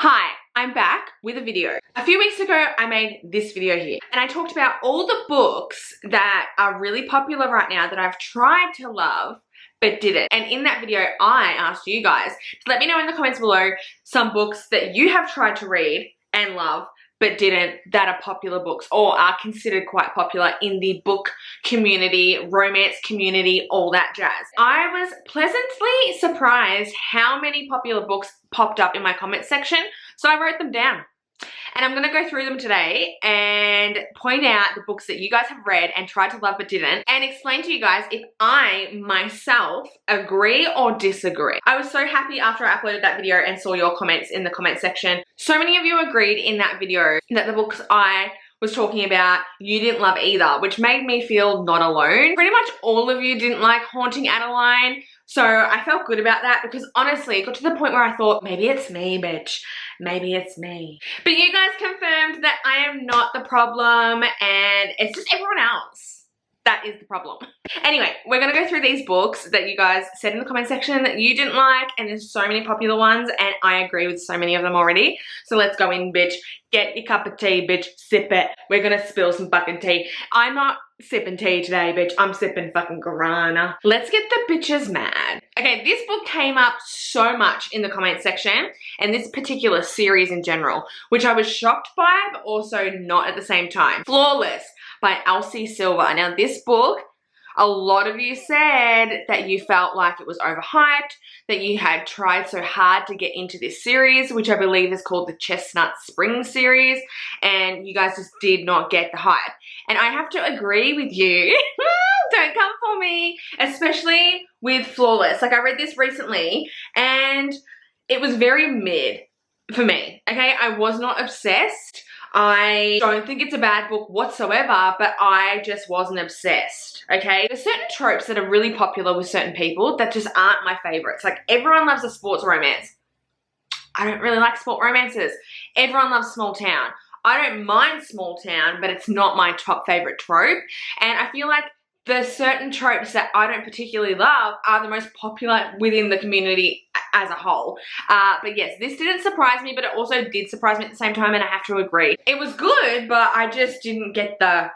Hi, I'm back with a video. A few weeks ago, I made this video here and I talked about all the books that are really popular right now that I've tried to love but didn't. And in that video, I asked you guys to let me know in the comments below some books that you have tried to read and love but didn't, that are popular books or are considered quite popular in the book community, romance community, all that jazz. I was pleasantly surprised how many popular books popped up in my comment section, so I wrote them down. And I'm going to go through them today and point out the books that you guys have read and tried to love but didn't, and explain to you guys if I myself agree or disagree. I was so happy after I uploaded that video and saw your comments in the comment section. So many of you agreed in that video that the books I was talking about you didn't love either, which made me feel not alone. Pretty much all of you didn't like Haunting Adeline, so I felt good about that because honestly it got to the point where I thought, maybe it's me, bitch. Maybe it's me. But you guys confirmed that I am not the problem and it's just everyone else that is the problem. Anyway, we're gonna go through these books that you guys said in the comment section that you didn't like, and there's so many popular ones and I agree with so many of them already. So let's go in, bitch. Get your cup of tea, bitch. Sip it. We're gonna spill some fucking tea. I'm not sipping tea today, bitch. I'm sipping fucking guarana. Let's get the bitches mad. Okay, this book came up so much in the comment section, and this particular series in general, which I was shocked by, but also not at the same time. Flawless by Elsie Silver. Now this book, a lot of you said that you felt like it was overhyped, that you had tried so hard to get into this series, which I believe is called the Chestnut Spring series, and you guys just did not get the hype. And I have to agree with you. Don't come for me, especially with Flawless. Like, I read this recently and it was very mid for me, okay? I was not obsessed. I don't think it's a bad book whatsoever, but I just wasn't obsessed, okay? There's certain tropes that are really popular with certain people that just aren't my favorites. Like, everyone loves a sports romance. I don't really like sport romances. Everyone loves small town. I don't mind small town, but it's not my top favorite trope. And I feel like the certain tropes that I don't particularly love are the most popular within the community as a whole. But yes, this didn't surprise me, but it also did surprise me at the same time, and I have to agree. It was good, but I just didn't get the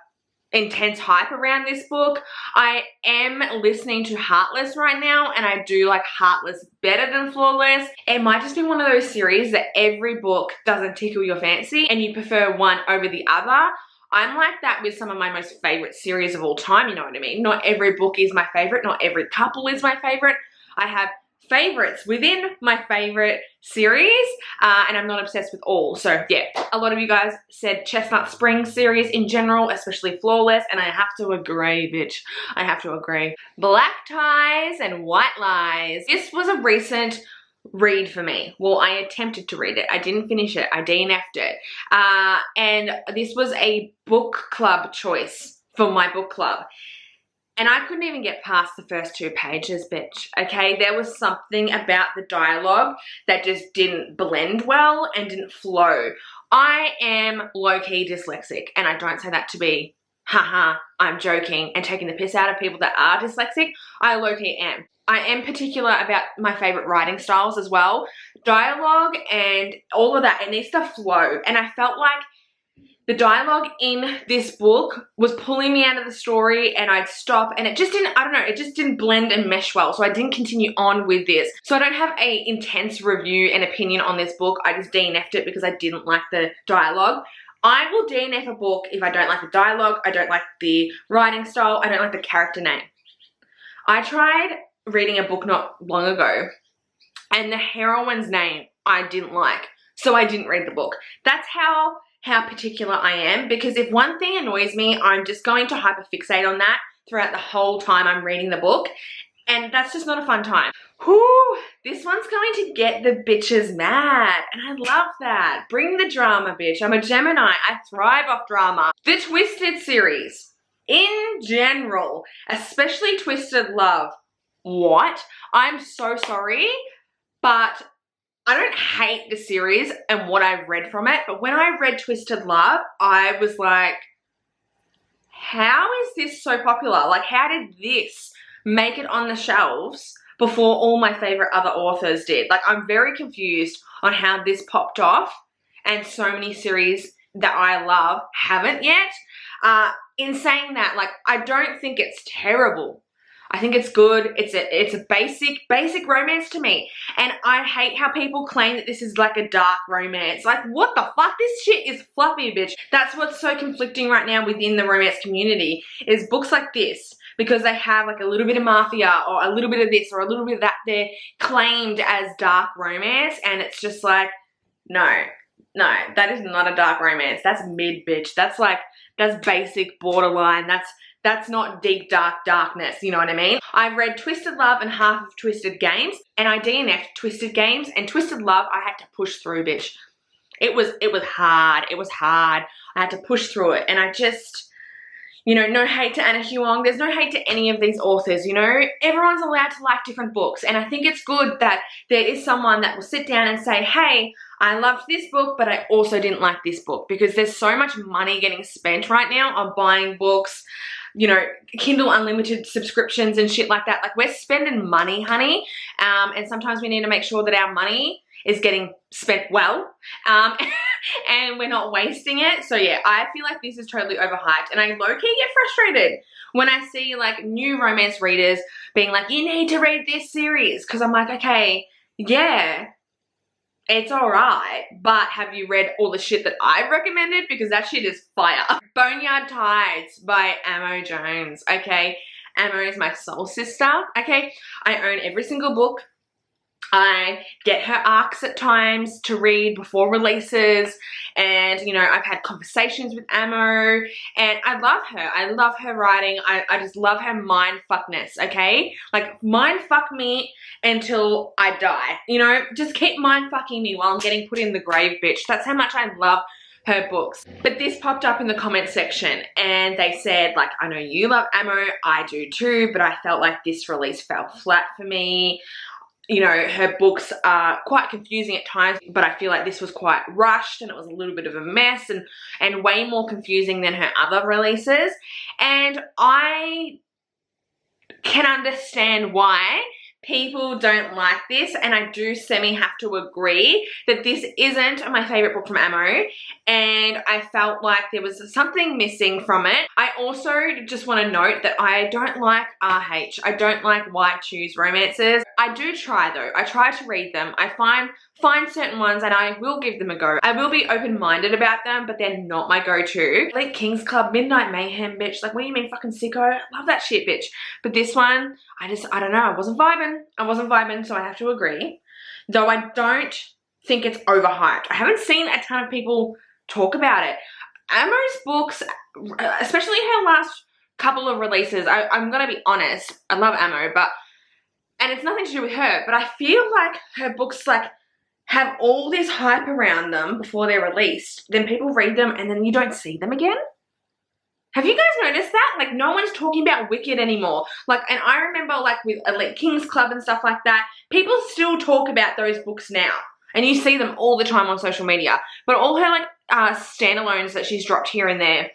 intense hype around this book. I am listening to Heartless right now, and I do like Heartless better than Flawless. It might just be one of those series that every book doesn't tickle your fancy and you prefer one over the other. I'm like that with some of my most favorite series of all time, you know what I mean? Not every book is my favorite, not every couple is my favorite. I have favorites within my favorite series, and I'm not obsessed with all. So yeah, a lot of you guys said Chestnut Spring series in general, especially Flawless, and I have to agree, bitch. I have to agree. Black Ties and White Lies. This was a recent read for me. Well, I attempted to read it. I didn't finish it. I DNF'd it. And this was a book club choice for my book club. And I couldn't even get past the first 2 pages, bitch, okay? There was something about the dialogue that just didn't blend well and didn't flow. I am low-key dyslexic, and I don't say that to be, haha, I'm joking and taking the piss out of people that are dyslexic. I low-key am. I am particular about my favorite writing styles as well. Dialogue and all of that, it needs to flow. And I felt like the dialogue in this book was pulling me out of the story, and I'd stop and it just didn't, I don't know, it just didn't blend and mesh well. So I didn't continue on with this. So I don't have a intense review and opinion on this book. I just DNF'd it because I didn't like the dialogue. I will DNF a book if I don't like the dialogue, I don't like the writing style, I don't like the character name. I tried reading a book not long ago and the heroine's name I didn't like, so I didn't read the book. That's how particular I am, because if one thing annoys me, I'm just going to hyperfixate on that throughout the whole time I'm reading the book, and that's just not a fun time. Whew, this one's going to get the bitches mad, and I love that. Bring the drama, bitch. I'm a Gemini. I thrive off drama. The Twisted series in general, especially Twisted Love. What? I'm so sorry, but I don't hate the series and what I've read from it, but when I read Twisted Love, I was like, how is this so popular? Like, how did this make it on the shelves before all my favorite other authors did. Like, I'm very confused on how this popped off and so many series that I love haven't yet. In saying that, like, I don't think it's terrible. I think it's good. It's a basic romance to me. And I hate how people claim that this is like a dark romance. Like, what the fuck? This shit is fluffy, bitch. That's what's so conflicting right now within the romance community, is books like this, because they have like a little bit of mafia or a little bit of this or a little bit of that, they're claimed as dark romance, and it's just like, no, that is not a dark romance. That's mid, bitch. That's basic, borderline. That's not deep, darkness, you know what I mean? I've read Twisted Love and half of Twisted Games, and I DNF'd Twisted Games, and Twisted Love I had to push through, bitch. It was hard. It was hard. I had to push through it, and I just, you know, no hate to Anna Huang. There's no hate to any of these authors, you know? Everyone's allowed to like different books, and I think it's good that there is someone that will sit down and say, hey, I loved this book, but I also didn't like this book, because there's so much money getting spent right now on buying books, you know, Kindle Unlimited subscriptions and shit like that. Like, we're spending money, honey, and sometimes we need to make sure that our money is getting spent well, and we're not wasting it. So yeah, I feel like this is totally overhyped, and I low-key get frustrated when I see like new romance readers being like, you need to read this series, because I'm like, okay, yeah, it's alright, but have you read all the shit that I've recommended? Because that shit is fire. Boneyard Tides by Amo Jones, okay? Amo is my soul sister, okay? I own every single book. I get her arcs at times to read before releases, and you know, I've had conversations with Amo, and I love her. I love her writing. I just love her mindfuckness, okay? Like, mindfuck me until I die, you know? Just keep mindfucking me while I'm getting put in the grave, bitch. That's how much I love her books. But this popped up in the comment section, and they said, like, I know you love Amo, I do too, but I felt like this release fell flat for me. You know, her books are quite confusing at times, but I feel like this was quite rushed, and it was a little bit of a mess, and way more confusing than her other releases. And I can understand why people don't like this, and I do have to agree that this isn't my favorite book from Amo, and I felt like there was something missing from it. I also just want to note that I don't like RH. I don't like white choose romances. I do try though. I try to read them. I find certain ones and I will give them a go. I will be open-minded about them, but they're not my go-to. Like King's Club, Midnight Mayhem, bitch. Like, what do you mean, fucking sicko? I love that shit, bitch. But this one, I don't know. I wasn't vibing, so I have to agree. Though I don't think it's overhyped. I haven't seen a ton of people talk about it. Amo's books, especially her last couple of releases, I'm gonna be honest, I love Amo, and it's nothing to do with her, but I feel like her books like have all this hype around them before they're released, then people read them and then you don't see them again. Have you guys noticed that? Like, no one's talking about Wicked anymore. Like, and I remember like with like King's Club and stuff like that, people still talk about those books now. And you see them all the time on social media. But all her like standalones that she's dropped here and there,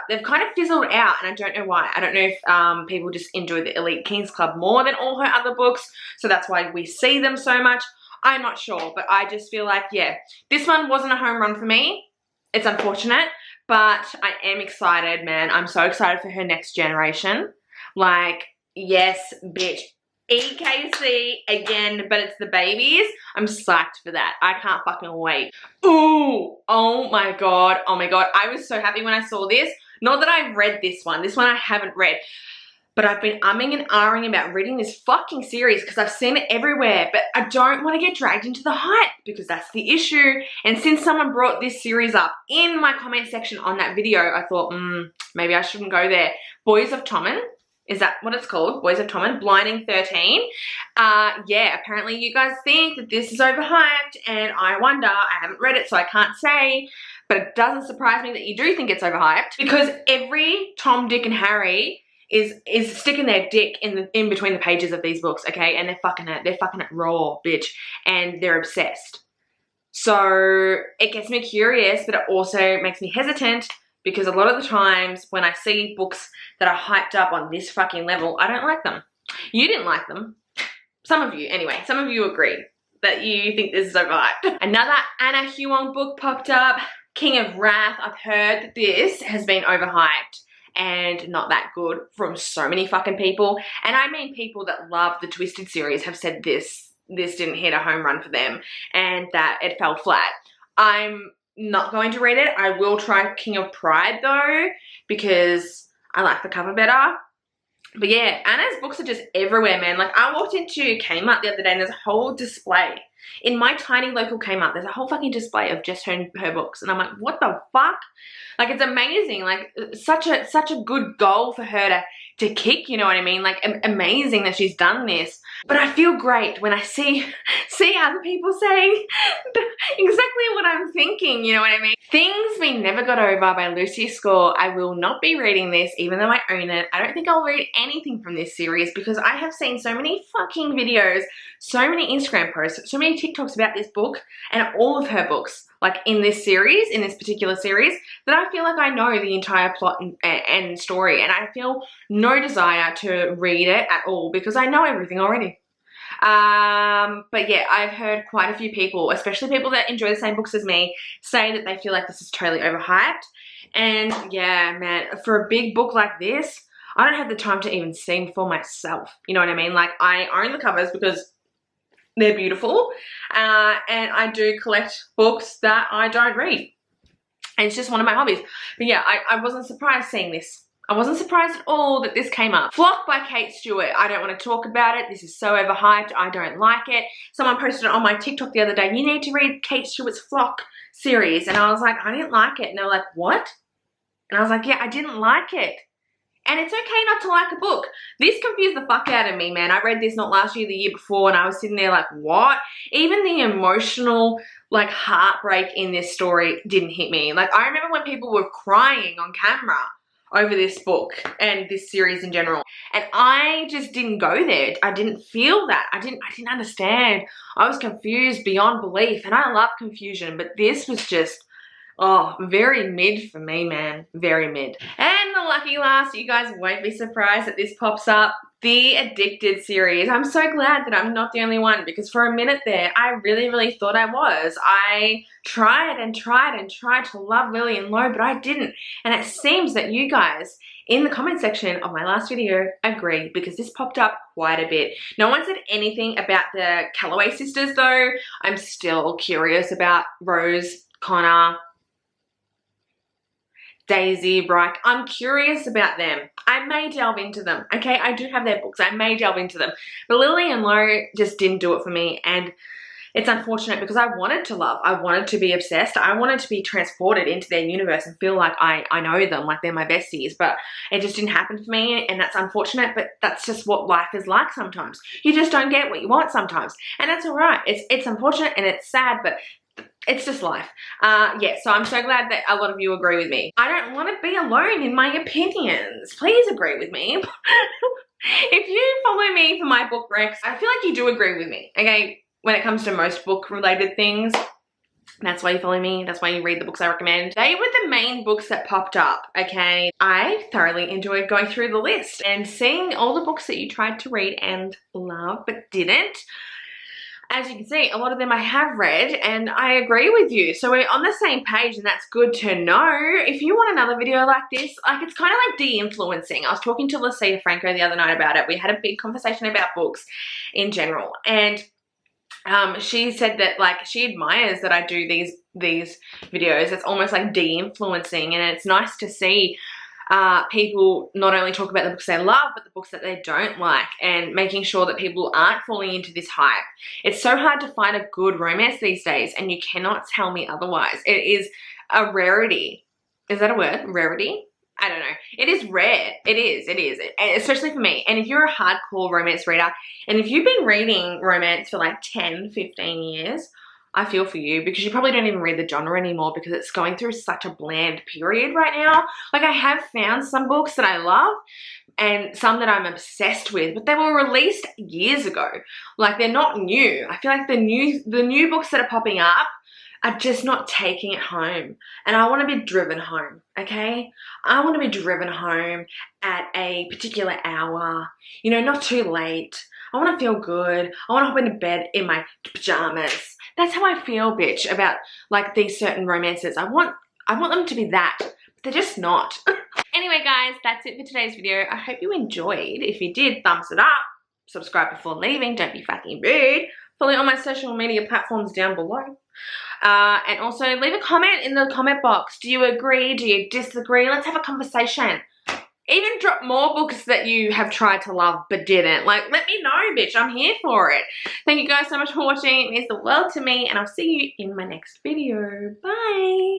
they've kind of fizzled out, and I don't know why. I don't know if people just enjoy the Elite King's Club more than all her other books, so that's why we see them so much. I'm not sure, but I just feel like, yeah, this one wasn't a home run for me. It's unfortunate, but I am excited, man. I'm so excited for her next generation. Like, yes, bitch. EKC again, but it's the babies. I'm psyched for that. I can't fucking wait. Ooh, oh my god, oh my god. I was so happy when I saw this. Not that I've read this one. This one I haven't read. But I've been umming and ahhing about reading this fucking series because I've seen it everywhere, but I don't want to get dragged into the hype because that's the issue. And since someone brought this series up in my comment section on that video, I thought, maybe I shouldn't go there. Boys of Tommen. Is that what it's called? Boys of Tommen, Blinding 13. Yeah, apparently you guys think that this is overhyped, and I wonder, I haven't read it so I can't say, but it doesn't surprise me that you do think it's overhyped because every Tom, Dick and Harry is sticking their dick in between the pages of these books, okay? And they're fucking it raw, bitch, and they're obsessed. So it gets me curious, but it also makes me hesitant because a lot of the times when I see books that are hyped up on this fucking level, I don't like them. You didn't like them. some of you anyway, some of you agree that you think this is overhyped. Another Anna Huang book popped up, King of Wrath. I've heard that this has been overhyped and not that good from so many fucking people. And I mean people that love the Twisted series have said this didn't hit a home run for them and that it fell flat. I'm not going to read it. I will try King of Pride though, because I like the cover better. But yeah, Anna's books are just everywhere, man. Like, I walked into Kmart the other day and there's a whole display. In my tiny local Kmart, there's a whole fucking display of just her books. And I'm like, what the fuck? Like, it's amazing. Like, such a good goal for her to kick, you know what I mean? Like, amazing that she's done this. But I feel great when I see other people saying exactly what I'm thinking, you know what I mean? Things We Never Got Over by Lucy Score. I will not be reading this, even though I own it. I don't think I'll read anything from this series because I have seen so many fucking videos, so many Instagram posts, so many TikToks about this book and all of her books, like in this series, in this particular series, that I feel like I know the entire plot and story, and I feel no desire to read it at all because I know everything already. But yeah, I've heard quite a few people, especially people that enjoy the same books as me, say that they feel like this is totally overhyped. And yeah, man, for a big book like this, I don't have the time to even see for myself. You know what I mean? Like, I own the covers because they're beautiful, and I do collect books that I don't read. And it's just one of my hobbies. But yeah, I wasn't surprised seeing this. I wasn't surprised at all that this came up. Flock by Kate Stewart. I don't want to talk about it. This is so overhyped. I don't like it. Someone posted it on my TikTok the other day. You need to read Kate Stewart's Flock series. And I was like, I didn't like it. And they were like, what? And I was like, yeah, I didn't like it. And it's okay not to like a book. This confused the fuck out of me, man. I read this not last year, the year before, and I was sitting there like, what? Even the emotional, like, heartbreak in this story didn't hit me. Like, I remember when people were crying on camera over this book and this series in general, and I just didn't go there. I didn't feel that. I didn't understand. I was confused beyond belief, and I love confusion, but this was just, oh, very mid for me, man. Very mid. And the lucky last, you guys won't be surprised that this pops up, the Addicted series. I'm so glad that I'm not the only one, because for a minute there, I really thought I was. I tried and tried and tried to love Lillian Lowe, but I didn't. And it seems that you guys in the comment section of my last video agree, because this popped up quite a bit. No one said anything about the Calloway sisters though. I'm still curious about Rose, Connor, Daisy, Bryke. I'm curious about them. I may delve into them, okay? I do have their books. I may delve into them. But Lillian Lowe just didn't do it for me, and it's unfortunate because I wanted to love. I wanted to be obsessed. I wanted to be transported into their universe and feel like I know them, like they're my besties, but it just didn't happen for me, and that's unfortunate, but that's just what life is like sometimes. You just don't get what you want sometimes, and that's all right. It's unfortunate and it's sad, but it's just life. Yeah, so I'm so glad that a lot of you agree with me. I don't want to be alone in my opinions. Please agree with me. If you follow me for my book recs, I feel like you do agree with me, okay? When it comes to most book-related things, that's why you follow me. That's why you read the books I recommend. They were the main books that popped up, okay? I thoroughly enjoyed going through the list and seeing all the books that you tried to read and love but didn't. As you can see, a lot of them I have read, and I agree with you. So we're on the same page, and that's good to know. If you want another video like this, like, it's kind of like de-influencing. I was talking to Lucia Franco the other night about it. We had a big conversation about books in general, and she said that, like, she admires that I do these videos. It's almost like de-influencing, and it's nice to see people not only talk about the books they love, but the books that they don't like, and making sure that people aren't falling into this hype. It's so hard to find a good romance these days, and you cannot tell me otherwise. It is a rarity. Is that a word? Rarity? I don't know. It is rare. It is, especially for me. And if you're a hardcore romance reader, and if you've been reading romance for like 10, 15 years, I feel for you, because you probably don't even read the genre anymore because it's going through such a bland period right now. Like, I have found some books that I love and some that I'm obsessed with, but they were released years ago. Like, they're not new. I feel like the new books that are popping up are just not taking it home. And I want to be driven home, okay? I want to be driven home at a particular hour, you know, not too late. I want to feel good. I want to hop into bed in my pajamas. That's how I feel, bitch, about like these certain romances. I want them to be that, but they're just not. Anyway, guys, that's it for today's video. I hope you enjoyed. If you did, thumbs it up. Subscribe before leaving. Don't be fucking rude. Follow all my social media platforms down below. And also leave a comment in the comment box. Do you agree? Do you disagree? Let's have a conversation. Even drop more books that you have tried to love but didn't. Like, let me know, bitch. I'm here for it. Thank you guys so much for watching. It means the world to me, and I'll see you in my next video. Bye.